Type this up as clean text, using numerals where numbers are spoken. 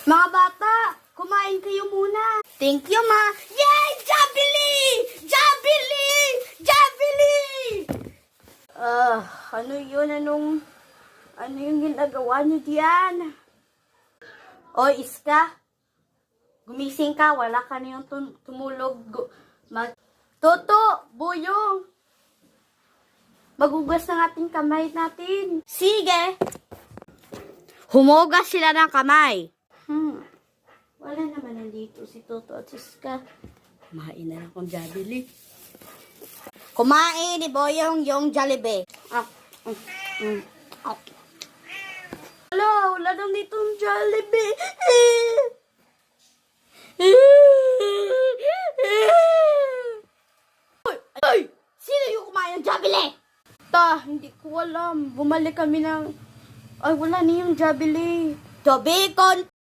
Mga bata, kumain kayo muna. Thank you, ma. Yay! Jabili! Jabili! Jabili! Ano yun? Ano yung ginagawa niyo diyan? O, Iska, gumising ka. Wala ka na yung tumulog. Toto, Buyong, magugas ng ating kamay natin. Sige! Humugas sila ng kamay. Wala naman nandito si Toto at Iska. Kumain na lang kung Jollibee. Kumain ni Boyong yung Jollibee. Wala nang dito yung Jollibee. Ay! Sino yung kumain ng Jollibee? Hindi ko alam. Bumalik kami ng... Ay, wala na yung Jollibee. The bacon